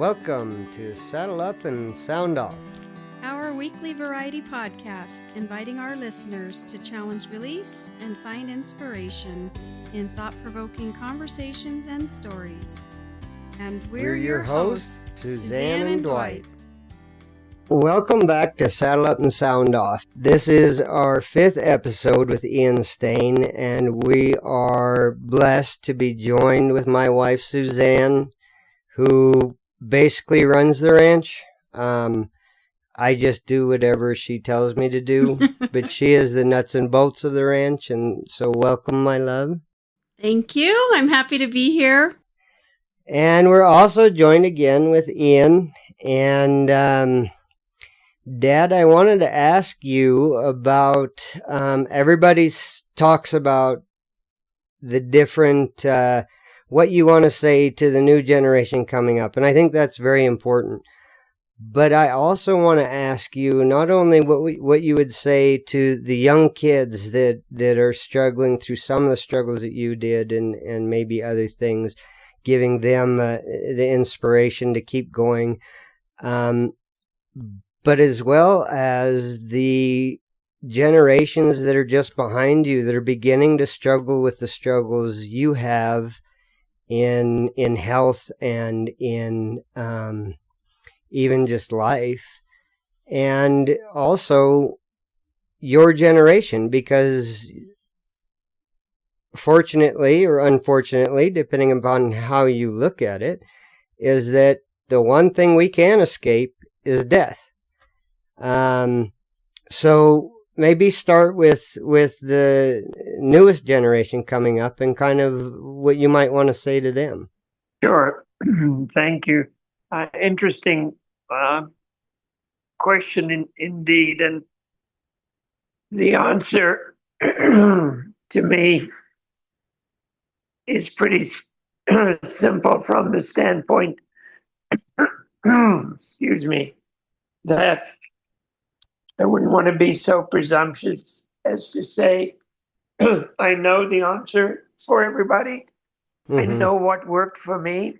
Welcome to Saddle Up and Sound Off. Our weekly variety podcast, inviting our listeners to challenge beliefs and find inspiration in thought-provoking conversations and stories. And we're your hosts, Suzanne and Dwight. Welcome back to Saddle Up and Sound Off. This is our 5th episode with Ian Steyn, and we are blessed to be joined with my wife, Suzanne, who basically runs the ranch. I just do whatever she tells me to do, but she is the nuts and bolts of the ranch, and so welcome, my love. Thank you. I'm happy to be here. And we're also joined again with Ian, and Dad, I wanted to ask you about, everybody talks about the different, what you want to say to the new generation coming up, and I think that's very important. But I also want to ask you not only what you would say to the young kids that are struggling through some of the struggles that you did and maybe other things, giving them the inspiration to keep going, but as well as the generations that are just behind you that are beginning to struggle with the struggles you have in health and in even just life, and also your generation, because fortunately or unfortunately, depending upon how you look at it, is that the one thing we can escape is death. So maybe start with the newest generation coming up and kind of what you might want to say to them. Sure. Thank you. Interesting question indeed. And the answer to me is pretty simple from the standpoint, excuse me, that I wouldn't want to be so presumptuous as to say, I know the answer for everybody. Mm-hmm. I know what worked for me.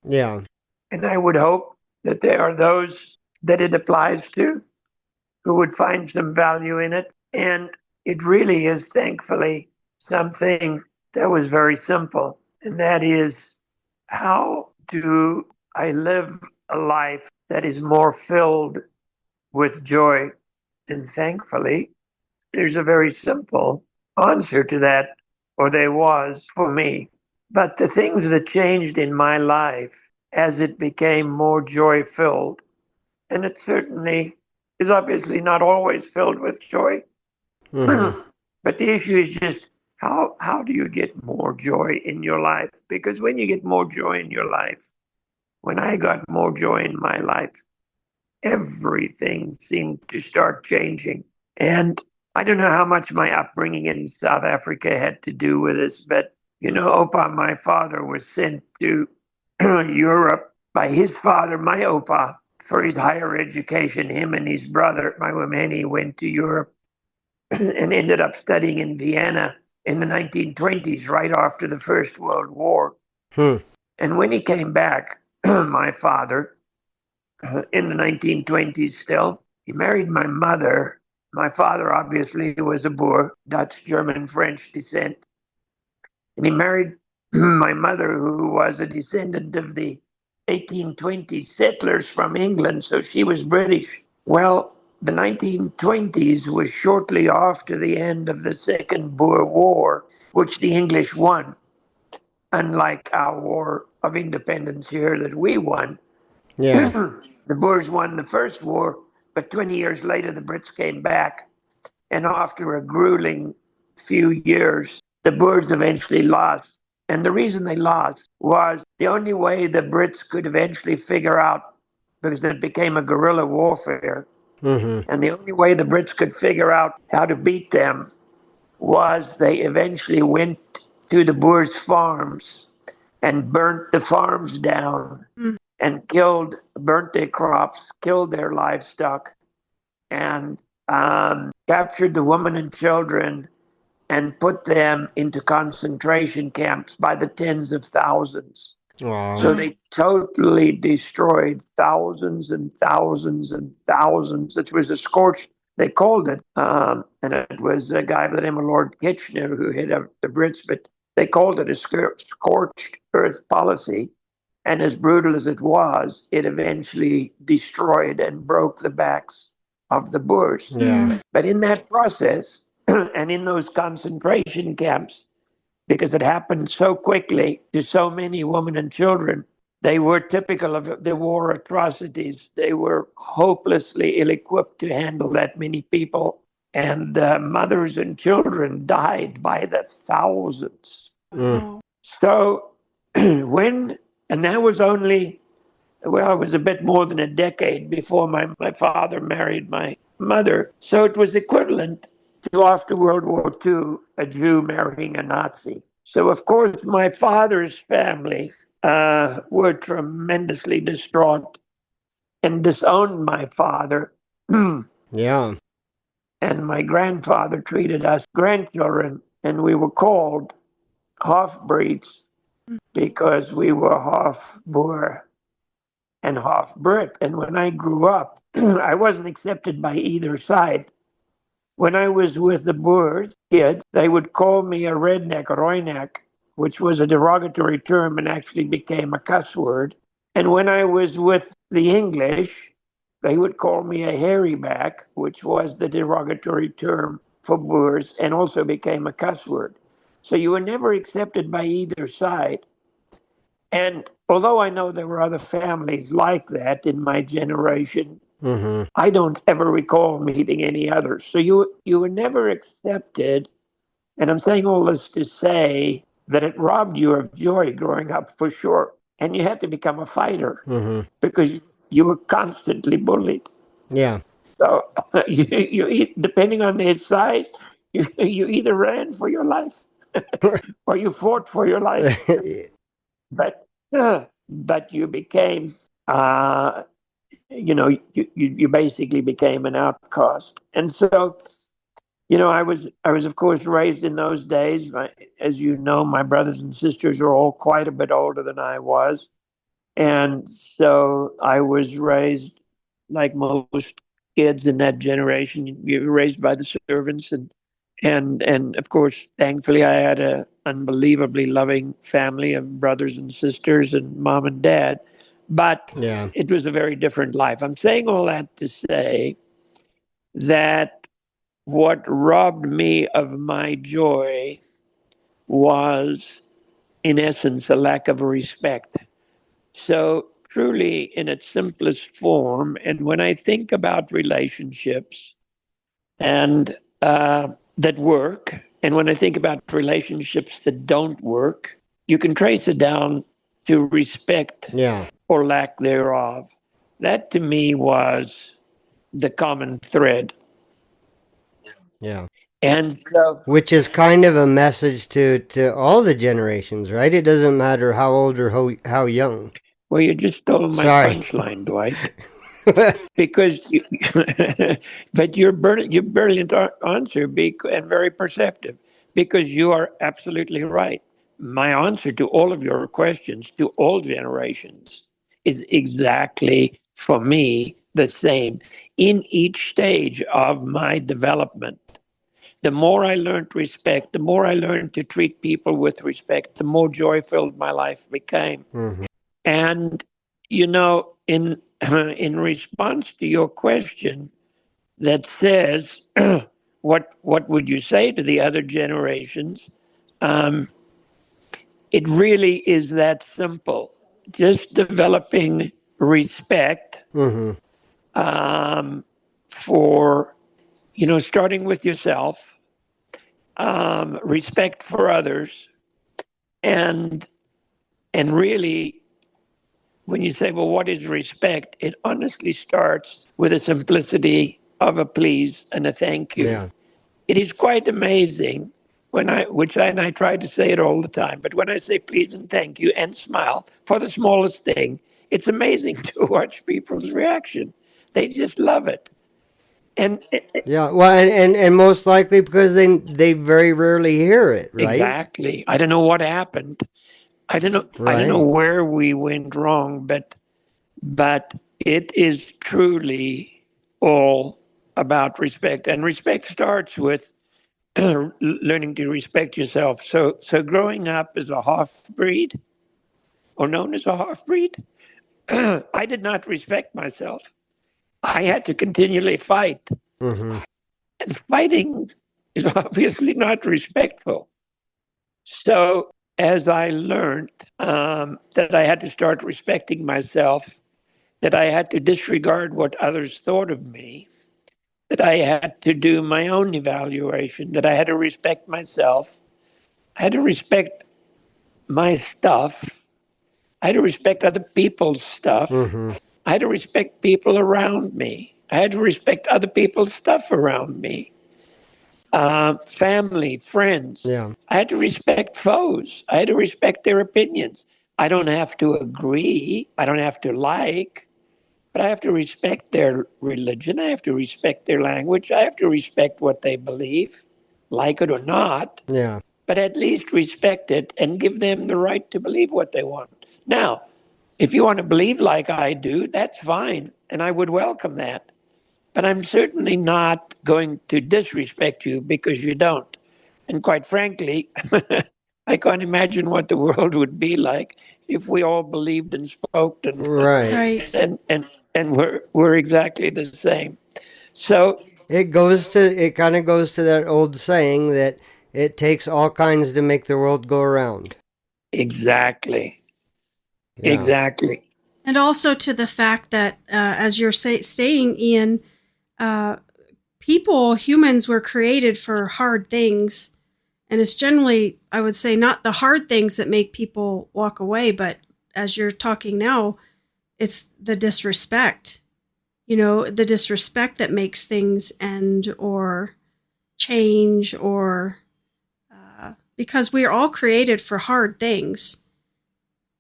Yeah. And I would hope that there are those that it applies to who would find some value in it. And it really is, thankfully, something that was very simple. And that is, how do I live a life that is more filled with joy? And thankfully, there's a very simple answer to that, or there was for me. But the things that changed in my life as it became more joy-filled, and it certainly is obviously not always filled with joy, Mm-hmm. but the issue is just how do you get more joy in your life? Because when you get more joy in your life, when I got more joy in my life, everything seemed to start changing. And I don't know how much my upbringing in South Africa had to do with this, but, Opa, my father, was sent to Europe by his father, my Opa, for his higher education. Him and his brother, my Wameni, went to Europe and ended up studying in Vienna in the 1920s, right after the First World War. And when he came back, my father, in the 1920s still, he married my mother. My father obviously was a Boer, Dutch, German, French descent. And he married my mother, who was a descendant of the 1820s settlers from England, so she was British. Well, the 1920s was shortly after the end of the Second Boer War, which the English won, unlike our War of Independence here that we won. Yeah. The Boers won the first war, but 20 years later, the Brits came back. And after a grueling few years, the Boers eventually lost. And the reason they lost was the only way the Brits could eventually figure out, because it became a guerrilla warfare, and the only way the Brits could figure out how to beat them was they eventually went to the Boers' farms and burnt the farms down and burnt their crops, killed their livestock, and captured the women and children and put them into concentration camps by the tens of thousands. Wow. So they totally destroyed thousands and thousands and thousands. It was a scorched, they called it, and it was a guy by the name of Lord Kitchener who hit up the Brits, but they called it a scorched earth policy. And as brutal as it was, it eventually destroyed and broke the backs of the Boers. Yeah. But in that process, and in those concentration camps, because it happened so quickly to so many women and children, they were typical of the war atrocities. They were hopelessly ill equipped to handle that many people. And mothers and children died by the thousands. So and that was only, well, it was a bit more than a decade before my father married my mother. So it was equivalent to after World War II, a Jew marrying a Nazi. So, of course, my father's family were tremendously distraught and disowned my father. Yeah. And my grandfather treated us grandchildren, and we were called half breeds because we were half Boer and half Brit. And when I grew up, I wasn't accepted by either side. When I was with the Boers kids, they would call me a redneck, a roinek, which was a derogatory term and actually became a cuss word. And when I was with the English, they would call me a hairyback, which was the derogatory term for Boers and also became a cuss word. So you were never accepted by either side. And although I know there were other families like that in my generation, I don't ever recall meeting any others. So you were never accepted. And I'm saying all this to say that it robbed you of joy growing up for sure. And you had to become a fighter because you were constantly bullied. Yeah. So depending on their size, you either ran for your life or you fought for your life. But you became, you basically became an outcast. And so, I was of course raised in those days. As you know, my brothers and sisters are all quite a bit older than I was. And so I was raised like most kids in that generation. You were raised by the servants and of course, thankfully I had a unbelievably loving family of brothers and sisters and mom and dad. But Yeah. it was a very different life. I'm saying all that to say that what robbed me of my joy was, in essence, a lack of respect. So, truly, in its simplest form, and when I think about relationships and that work, and when I think about relationships that don't work, you can trace it down to respect Yeah. or lack thereof. That to me was the common thread. Yeah. And so, Which is kind of a message to all the generations, right? It doesn't matter how old or how young. well, you just stole my Sorry. punchline, Dwight. Because but your brilliant answer and very perceptive, because you are absolutely right. My answer to all of your questions to all generations is exactly, for me, the same. In each stage of my development, the more I learned respect, the more I learned to treat people with respect, the more joy filled my life became. And in in response to your question that says, what would you say to the other generations? It really is that simple. Just developing respect for, starting with yourself, respect for others, and really, when you say, well, what is respect? It honestly starts with the simplicity of a please and a thank you. Yeah. It is quite amazing and I try to say it all the time, but when I say please and thank you and smile for the smallest thing, it's amazing to watch people's reaction. They just love it. And Yeah. Well, and most likely because they very rarely hear it, right? exactly, I don't know what happened. I don't know Right. where we went wrong, but it is truly all about respect, and respect starts with learning to respect yourself. So growing up as a half breed, or known as a half breed, I did not respect myself. I had to continually fight, Mm-hmm. and fighting is obviously not respectful. So as I learned that I had to start respecting myself, that I had to disregard what others thought of me, that I had to do my own evaluation, that I had to respect myself, I had to respect my stuff, I had to respect other people's stuff, Mm-hmm. I had to respect people around me, I had to respect other people's stuff around me, family, friends. Yeah. I had to respect foes. I had to respect their opinions. I don't have to agree. I don't have to like, but I have to respect their religion. I have to respect their language. I have to respect what they believe, like it or not, Yeah. but at least respect it and give them the right to believe what they want. Now, if you want to believe like I do, that's fine, and I would welcome that. But I'm certainly not going to disrespect you because you don't. And quite frankly, I can't imagine what the world would be like if we all believed and spoke and Right. Right. and and and we're exactly the same. So It kind of goes to that old saying that it takes all kinds to make the world go around. exactly, Yeah. exactly. And also to the fact that, as you're stating, Ian, uh, humans were created for hard things. And it's generally, I would say, not the hard things that make people walk away, but as you're talking now, it's the disrespect. The disrespect that makes things end or change, or because we are all created for hard things.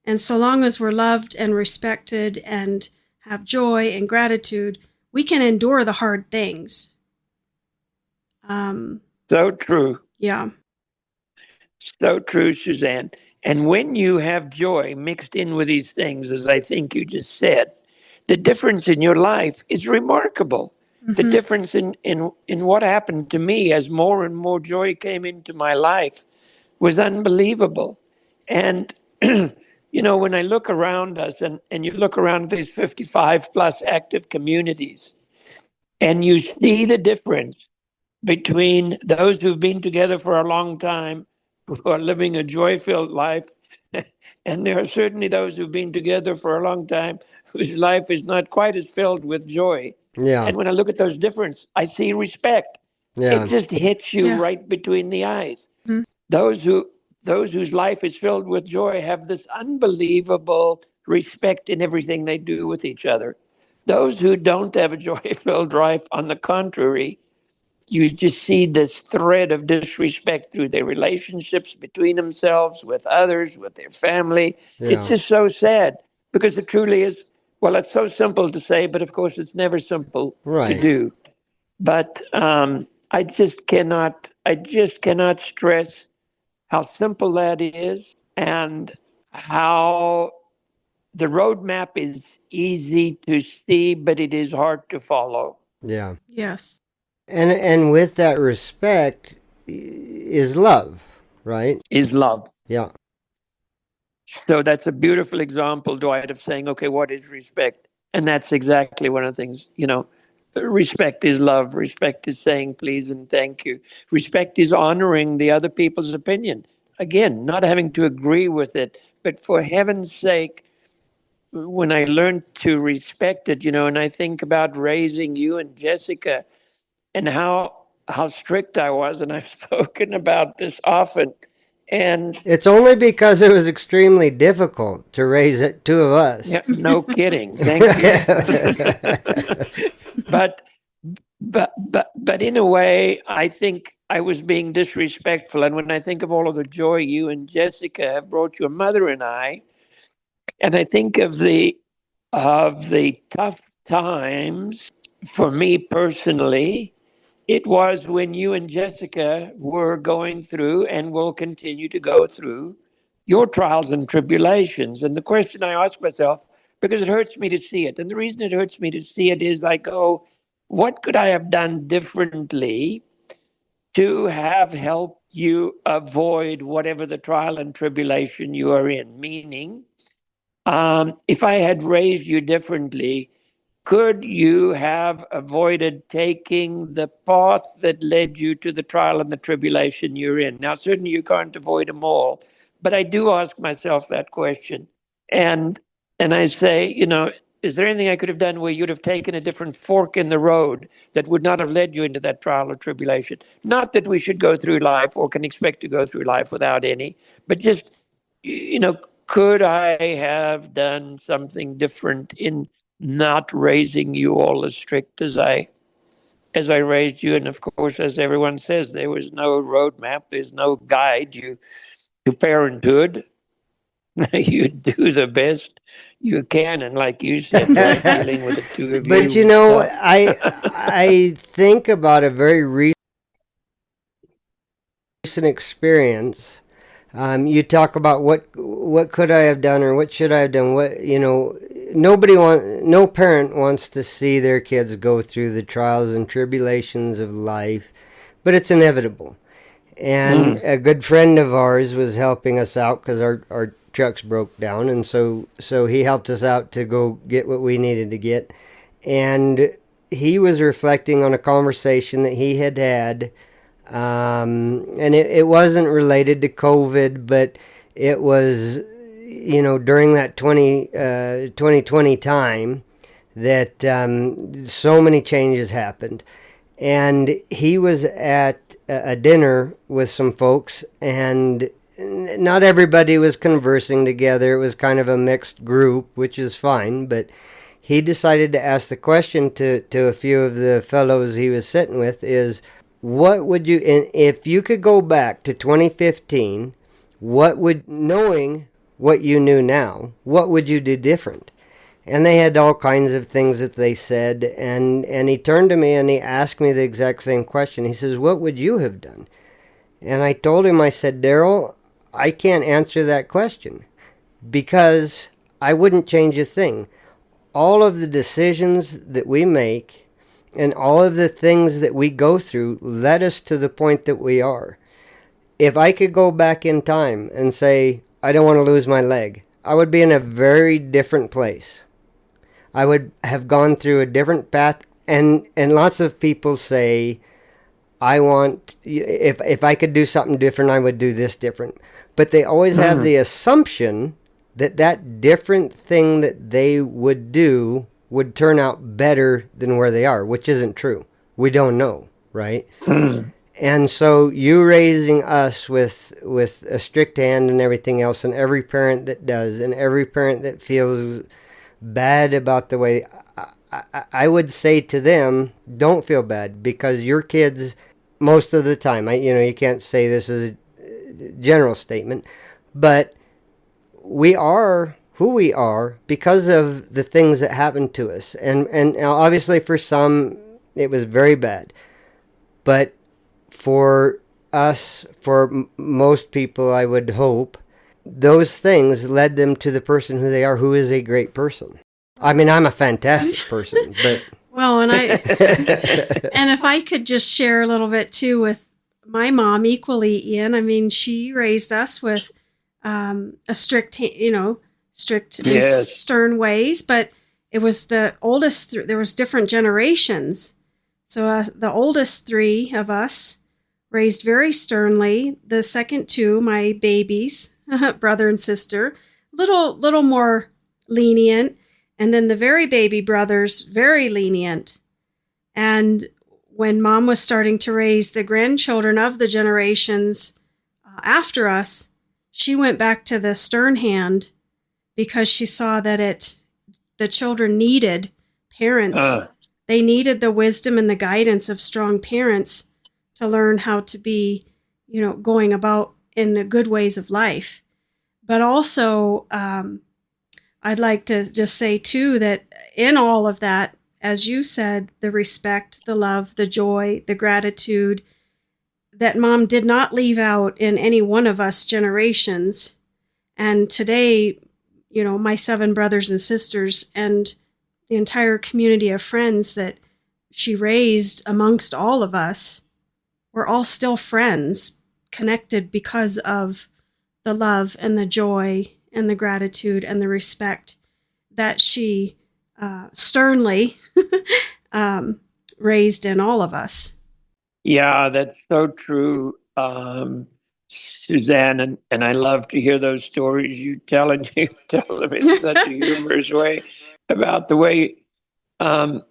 And so long as we're loved and respected and have joy and gratitude, we can endure the hard things. So true. Yeah. So true, Suzanne. And when you have joy mixed in with these things, as I think you just said, the difference in your life is remarkable. The Mm-hmm. difference in what happened to me as more and more joy came into my life was unbelievable. And, when I look around us and you look around these 55 plus active communities, and you see the difference between those who've been together for a long time, who are living a joy filled life, and there are certainly those who've been together for a long time whose life is not quite as filled with joy. Yeah. And when I look at those differences, I see respect. It Yeah. just hits you Yeah. right between the eyes. Mm-hmm. Those who those whose life is filled with joy have this unbelievable respect in everything they do with each other. Those who don't have a joy filled life, on the contrary, you just see this thread of disrespect through their relationships between themselves, with others, with their family. It's Yeah. just so sad because it truly is. Well, it's so simple to say, but of course, it's never simple to Right. do. But I just cannot stress how simple that is, and how the roadmap is easy to see, but it is hard to follow. Yeah. Yes. And with that respect is love, right? Is love. Yeah. So that's a beautiful example, Dwight, of saying, okay, what is respect? And that's exactly one of the things, respect is love. Respect is saying please and thank you. Respect is honoring the other people's opinion. Again, not having to agree with it, but for heaven's sake, when I learned to respect it, and I think about raising you and Jessica and how strict I was, and I've spoken about this often. And It's only because it was extremely difficult to raise it, two of us. yeah, no kidding. Thank you. but but in a way, I think I was being disrespectful. And when I think of all of the joy you and Jessica have brought your mother and I, and I think of the tough times for me personally, it was when you and Jessica were going through and will continue to go through your trials and tribulations. And the question I ask myself, because it hurts me to see it, and the reason it hurts me to see it is I go, what could I have done differently to have helped you avoid whatever the trial and tribulation you are in? Meaning, if I had raised you differently, could you have avoided taking the path that led you to the trial and the tribulation you're in? Now, certainly you can't avoid them all, but I do ask myself that question. And I say, is there anything I could have done where you'd have taken a different fork in the road that would not have led you into that trial or tribulation? Not that we should go through life or can expect to go through life without any, but just, could I have done something different in not raising you all as strict as I raised you? And of course, as everyone says, there was no roadmap, there's no guide to parenthood. You do the best you can, and like you said, right, dealing with the two of But you. I think about a very recent experience. You talk about what could I have done or what should I have done. No parent wants to see their kids go through the trials and tribulations of life, but it's inevitable. And a good friend of ours was helping us out because our trucks broke down, and so he helped us out to go get what we needed to get. And he was reflecting on a conversation that he had, and it wasn't related to COVID, but it was, during that 2020 time that so many changes happened. And he was at a dinner with some folks, and not everybody was conversing together. It was kind of a mixed group, which is fine, but he decided to ask the question to a few of the fellows he was sitting with is, what would you, if you could go back to 2015, knowing what you knew now, what would you do different? And they had all kinds of things that they said, and he turned to me and he asked me the exact same question. He says, what would you have done? And I told him, I said, Daryl, I can't answer that question because I wouldn't change a thing. All of the decisions that we make and all of the things that we go through led us to the point that we are. If I could go back in time and say, I don't want to lose my leg, I would be in a very different place. I would have gone through a different path, and lots of people say, if I could do something different, I would do this different. But they always have the assumption that different thing that they would do would turn out better than where they are, which isn't true. We don't know, right? And so you raising us with a strict hand and everything else, and every parent that does, and every parent that feels bad about the way, I would say to them, don't feel bad, because your kids, most of the time, you can't say this is a general statement, but we are who we are because of the things that happened to us. And obviously for some, it was very bad. But for us, for most people, I would hope, those things led them to the person who they are, who is a great person. I mean, I'm a fantastic person, but... Well, and if I could just share a little bit, too, with my mom, equally, Ian. I mean, she raised us with a strict, strict and stern ways, but it was the oldest, there was different generations. So the oldest three of us raised very sternly. The second two, my babies, brother and sister, little more lenient. And then the very baby brothers, very lenient. And when Mom was starting to raise the grandchildren of the generations after us, she went back to the stern hand because she saw that the children needed parents. They needed the wisdom and the guidance of strong parents to learn how to be, going about in the good ways of life. But also, I'd like to just say, too, that in all of that, as you said, the respect, the love, the joy, the gratitude that Mom did not leave out in any one of us generations. And today, my 7 brothers and sisters and the entire community of friends that she raised amongst all of us, we're all still friends, connected because of the love and the joy and the gratitude and the respect that she sternly raised in all of us. Yeah, that's so true, Suzanne, and I love to hear those stories you tell, and you tell them in such a humorous way about the way um,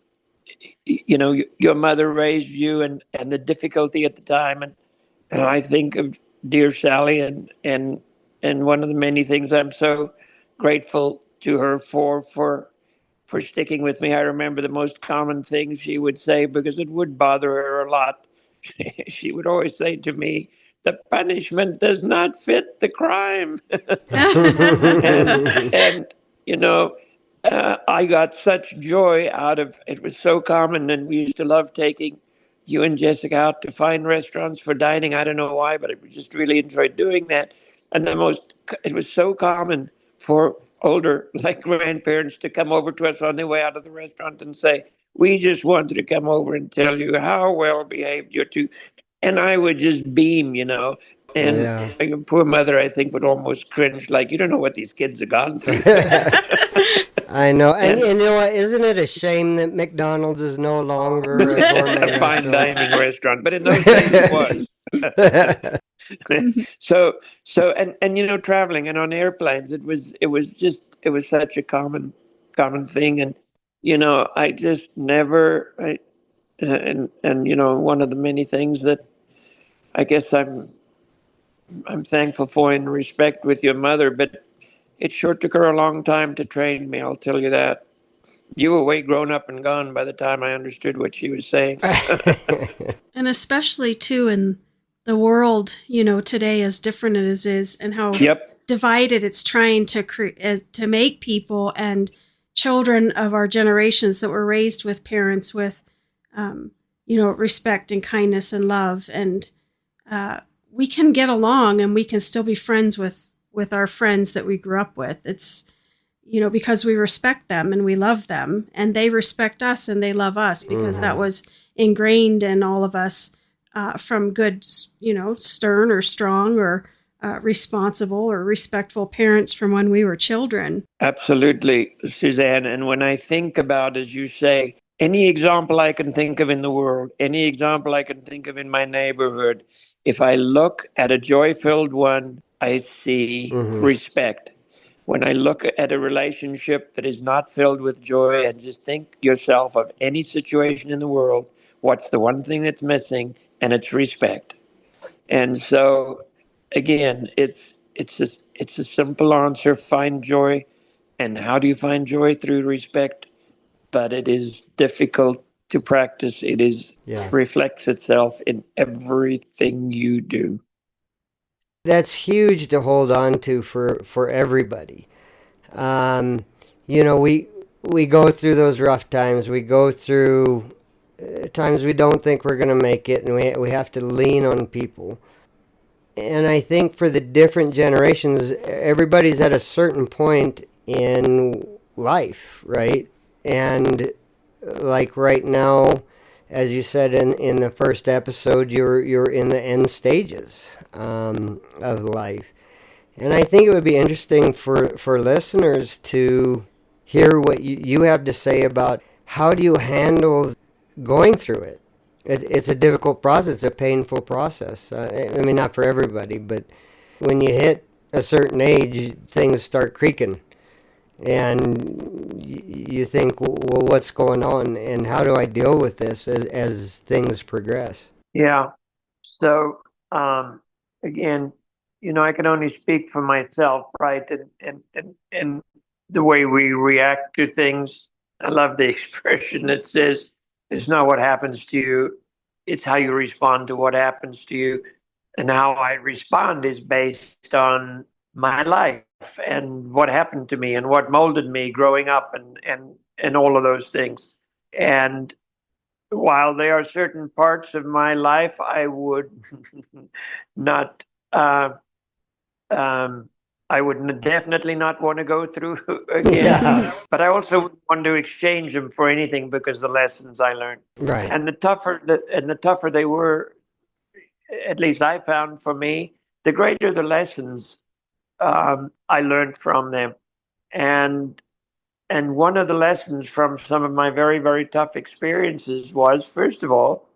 your mother raised you and the difficulty at the time. And I think of dear Sally, and one of the many things I'm so grateful to her for sticking with me. I remember the most common thing she would say, because it would bother her a lot. She would always say to me, "The punishment does not fit the crime." and you know, I got such joy out of it. Was so common, and we used to love taking you and Jessica out to fine restaurants for dining. I don't know why, but I just really enjoyed doing that. And it was so common for older, like grandparents, to come over to us on their way out of the restaurant and say, "We just wanted to come over and tell you how well behaved you're two." And I would just beam. And Yeah. your poor mother, I think, would almost cringe, like, "You don't know what these kids have gone through." I know. And And you know what? Isn't it a shame that McDonald's is no longer a a gourmet fine restaurant? dining restaurant, but in those days it was. So traveling and on airplanes, it was such a common thing. And I just never and one of the many things that I guess I'm thankful for and respect with your mother, but it sure took her a long time to train me, I'll tell you that. You were way grown up and gone by the time I understood what she was saying. And especially, too, in the world, today, as different as it is, and how Yep. divided it's trying to make people and children of our generations that were raised with parents with, respect and kindness and love. And we can get along and we can still be friends with our friends that we grew up with. It's, because we respect them and we love them, and they respect us and they love us, because that was ingrained in all of us from good, stern or strong or responsible or respectful parents from when we were children. Absolutely, Suzanne. And when I think about, as you say, any example I can think of in the world, any example I can think of in my neighborhood, if I look at a joy filled one, I see respect. When I look at a relationship that is not filled with joy, and just think yourself of any situation in the world, what's the one thing that's missing? And it's respect. And so, again, it's a simple answer: find joy. And how do you find joy? Through respect. But it is difficult to practice. Yeah. Reflects itself in everything you do. That's huge to hold on to for everybody. Um, we go through those rough times. We go through times we don't think we're going to make it, and we have to lean on people. And I think for the different generations, everybody's at a certain point in life, right? And like right now, as you said in the first episode, you're in the end stages of life. And I think it would be interesting for listeners to hear what you have to say about how do you handle going through it. It's a difficult process. It's a painful process. I mean, not for everybody, but when you hit a certain age, things start creaking. And you think, well, what's going on? And how do I deal with this as things progress? Yeah. So, again, I can only speak for myself, right? And the way we react to things. I love the expression that says, "It's not what happens to you, it's how you respond to what happens to you." And how I respond is based on my life and what happened to me and what molded me growing up, and all of those things. And while there are certain parts of my life I would not uh, um, I would definitely not want to go through again. Yeah. But I also wouldn't want to exchange them for anything because the lessons I learned. Right. And the tougher they were, at least I found for me, the greater the lessons I learned from them. And and one of the lessons from some of my very, very tough experiences was, first of all,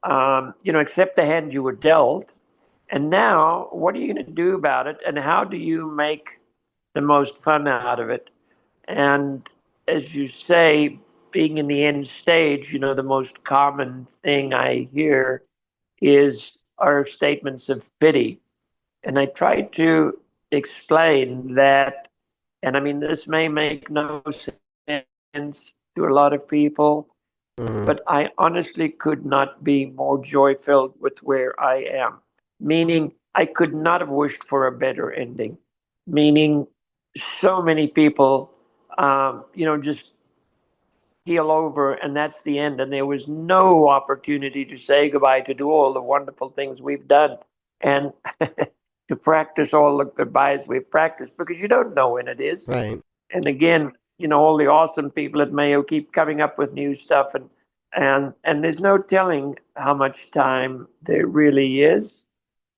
accept the hand you were dealt. And now, what are you going to do about it? And how do you make the most fun out of it? And as you say, being in the end stage, the most common thing I hear is our statements of pity. And I try to explain that, and I mean, this may make no sense to a lot of people, Mm. but I honestly could not be more joy filled with where I am. Meaning, I could not have wished for a better ending. Meaning, so many people, just keel over and that's the end. And there was no opportunity to say goodbye, to do all the wonderful things we've done, and to practice all the goodbyes we've practiced, because you don't know when it is. Right. And again, all the awesome people at Mayo keep coming up with new stuff, and there's no telling how much time there really is.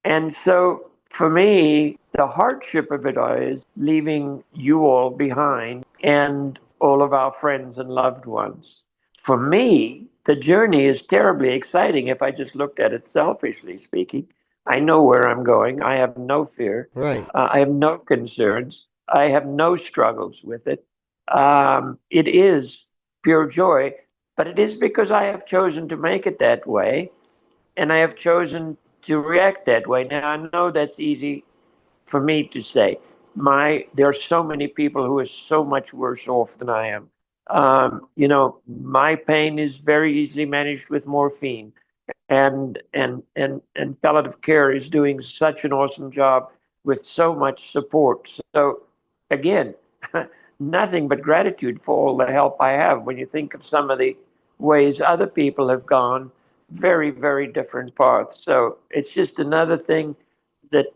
And so for me, the hardship of it is leaving you all behind and all of our friends and loved ones. For me, the journey is terribly exciting if I just looked at it selfishly speaking. I know where I'm going. I have no fear. Right. I have no concerns. I have no struggles with it. It is pure joy, but it is because I have chosen to make it that way, and I have chosen to react that way. Now, I know that's easy for me to say. There are so many people who are so much worse off than I am. My pain is very easily managed with morphine, and palliative care is doing such an awesome job with so much support. So, again, nothing but gratitude for all the help I have. When you think of some of the ways other people have gone, very, very different paths. So it's just another thing that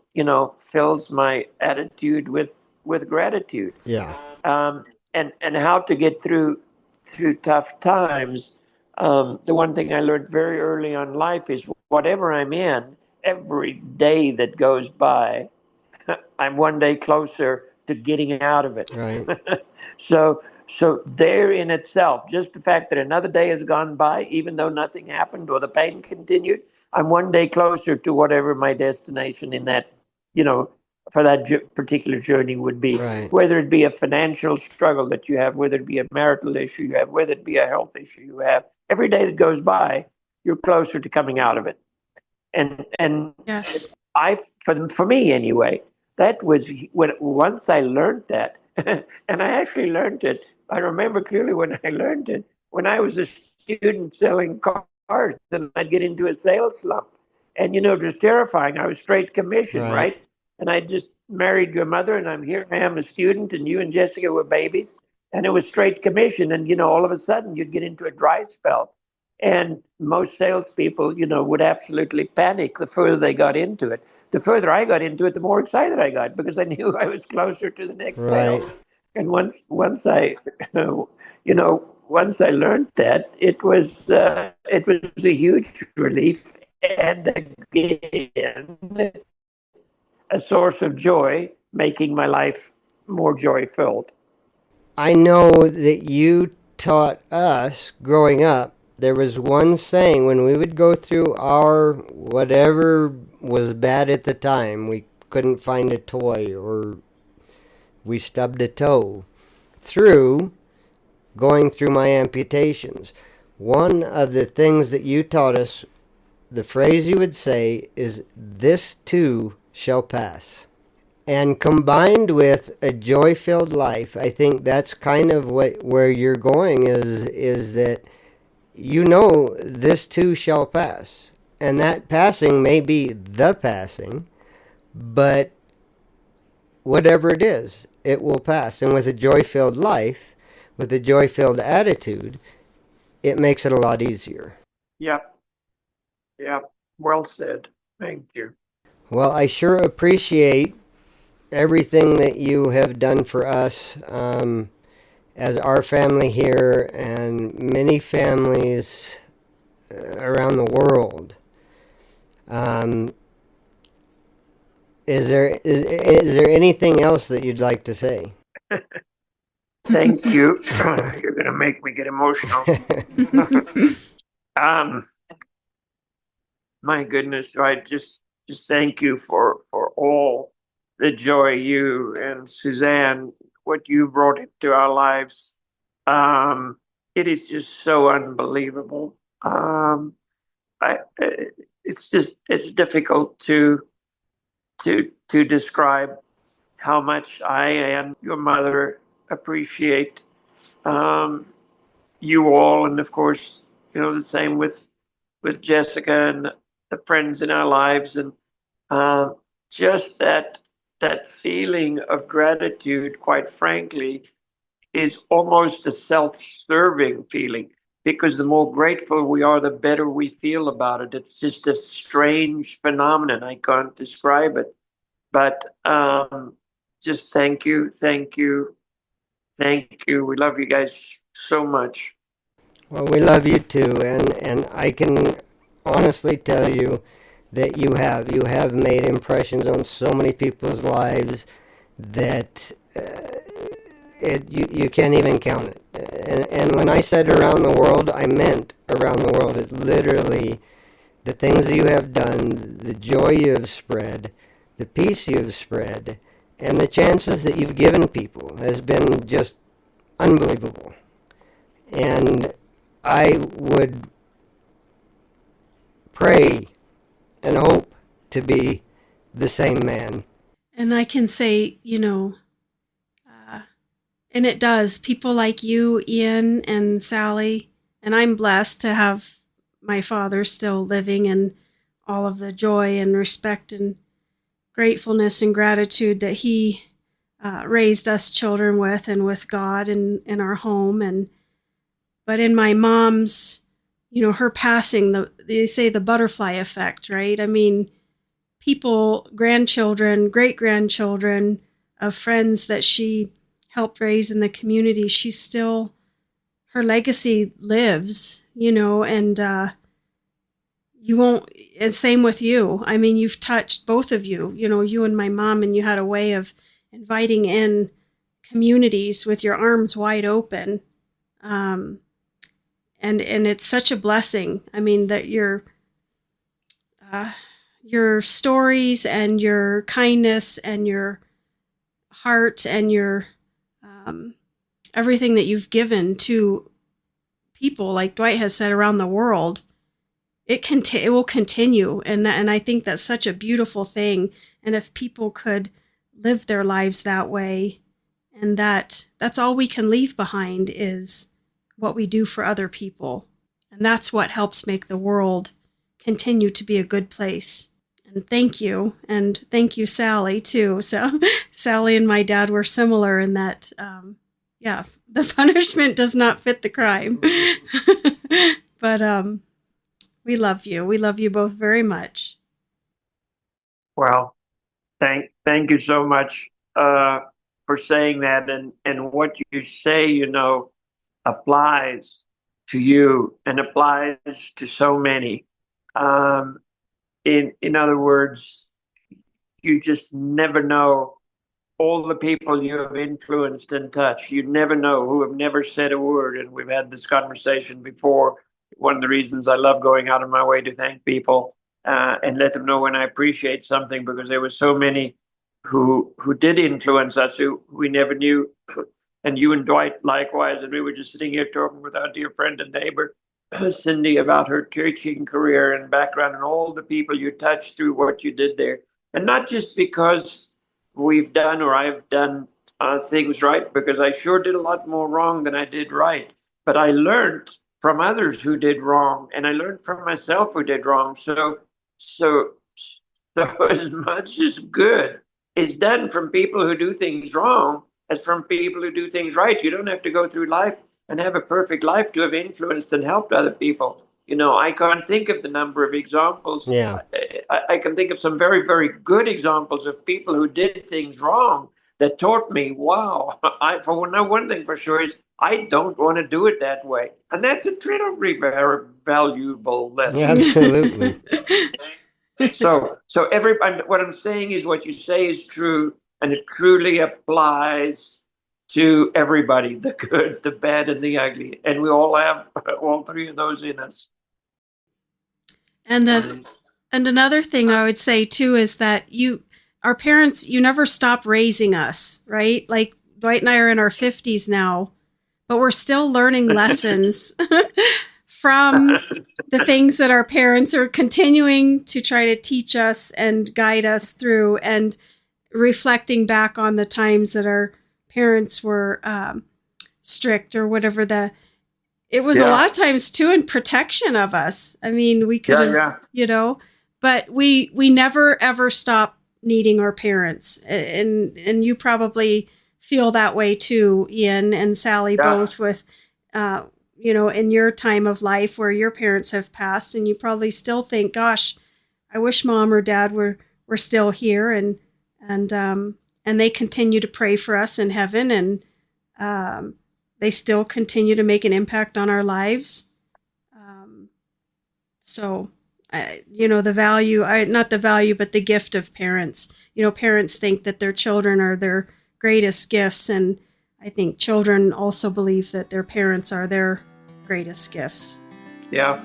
fills my attitude with gratitude. Yeah. And how to get through tough times. The one thing I learned very early on in life is, whatever I'm in, every day that goes by, I'm one day closer to getting out of it. Right. So there in itself, just the fact that another day has gone by, even though nothing happened or the pain continued, I'm one day closer to whatever my destination in that, for that particular journey would be. Right. Whether it be a financial struggle that you have, whether it be a marital issue you have, whether it be a health issue you have, every day that goes by, you're closer to coming out of it. And Yes. for me anyway, that was once I learned that, and I actually learned it. I remember clearly when I learned it, when I was a student selling cars, and I'd get into a sales slump, and it was terrifying. I was straight commission, Right. right? And I just married your mother, and I am a student, and you and Jessica were babies, and it was straight commission, and all of a sudden you'd get into a dry spell. And most salespeople, would absolutely panic the further they got into it. The further I got into it, the more excited I got, because I knew I was closer to the next Right. sale. And once I, once I learned that, it was a huge relief, and again, a source of joy, making my life more joy filled. I know that you taught us growing up. There was one saying when we would go through our whatever was bad at the time, we couldn't find a toy or we stubbed a toe, through going through my amputations. One of the things that you taught us, the phrase you would say is, "This too shall pass." And combined with a joy-filled life, I think that's kind of where you're going, is that this too shall pass. And that passing may be the passing, but whatever it is, it will pass. And with a joy-filled life, with a joy-filled attitude, it makes it a lot easier. Yeah, yeah, well said. Thank you. Well, I sure appreciate everything that you have done for us as our family here and many families around the world. Is there anything else that you'd like to say? Thank you. You're going to make me get emotional. My goodness, I just thank you for all the joy you and Suzanne, what you brought into our lives. It is just so unbelievable. It's difficult to describe how much I and your mother appreciate you all, and of course, the same with Jessica and the friends in our lives, and just that feeling of gratitude, quite frankly, is almost a self-serving feeling, because the more grateful we are, the better we feel about it. It's just a strange phenomenon. I can't describe it, but just thank you, thank you, thank you. We love you guys so much. Well, we love you too, and I can honestly tell you that you have made impressions on so many people's lives that you can't even count it. And when I said around the world, I meant around the world. It's literally the things that you have done, the joy you have spread, the peace you have spread, and the chances that you've given people has been just unbelievable. And I would pray and hope to be the same man. And I can say, and it does, people like you, Ian and Sally, and I'm blessed to have my father still living, and all of the joy and respect and gratefulness and gratitude that he raised us children with, and with God and in our home. But in my mom's, her passing, they say the butterfly effect, right? I mean, people, grandchildren, great-grandchildren of friends that she helped raise in the community, her legacy lives, and you won't, and same with you. I mean, you've touched, both of you, you and my mom, and you had a way of inviting in communities with your arms wide open. And it's such a blessing. I mean, that your stories and your kindness and your heart and your everything that you've given to people, like Dwight has said, around the world, it will continue. And I think that's such a beautiful thing. And if people could live their lives that way, and that's all we can leave behind is what we do for other people. And that's what helps make the world continue to be a good place. And thank you. And thank you, Sally, too. So Sally and my dad were similar in that, the punishment does not fit the crime. But we love you. We love you both very much. Well, thank you so much for saying that. And what you say, applies to you and applies to so many. In other words, you just never know all the people you have influenced and touched. You never know, who have never said a word. And we've had this conversation before. One of the reasons I love going out of my way to thank people and let them know when I appreciate something, because there were so many who did influence us who we never knew. And you and Dwight likewise. And we were just sitting here talking with our dear friend and neighbor, Cindy, about her teaching career and background and all the people you touched through what you did there. And not just because we've done or I've done things right, because I sure did a lot more wrong than I did right. But I learned from others who did wrong, and I learned from myself who did wrong. So as much as good is done from people who do things wrong as from people who do things right. You don't have to go through life and have a perfect life to have influenced and helped other people. I can't think of the number of examples. Yeah. I can think of some very, very good examples of people who did things wrong that taught me, wow, one thing for sure is I don't want to do it that way. And that's a very, very valuable lesson. Absolutely. So what I'm saying is what you say is true, and it truly applies to everybody, the good, the bad, and the ugly. And we all have all three of those in us. And another thing I would say too is that our parents, you never stop raising us, right? Like Dwight and I are in our 50s now, but we're still learning lessons from the things that our parents are continuing to try to teach us and guide us through, and reflecting back on the times that our parents were strict or whatever. It was a lot of times too in protection of us. I mean, we could have, but we never ever stop needing our parents. And you probably feel that way too, Ian and Sally, both with, in your time of life where your parents have passed, and you probably still think, gosh, I wish mom or dad were still here, and they continue to pray for us in heaven, and they still continue to make an impact on our lives. The value, not the value, but the gift of parents. Parents think that their children are their greatest gifts, and I think children also believe that their parents are their greatest gifts. Yeah.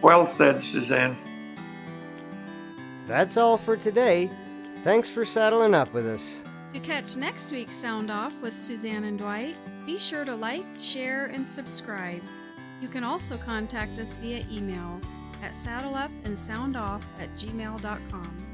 Well said, Suzanne. That's all for today. Thanks for saddling up with us. To catch next week's Sound Off with Suzanne and Dwight, be sure to like, share, and subscribe. You can also contact us via email at saddleupandsoundoff@gmail.com.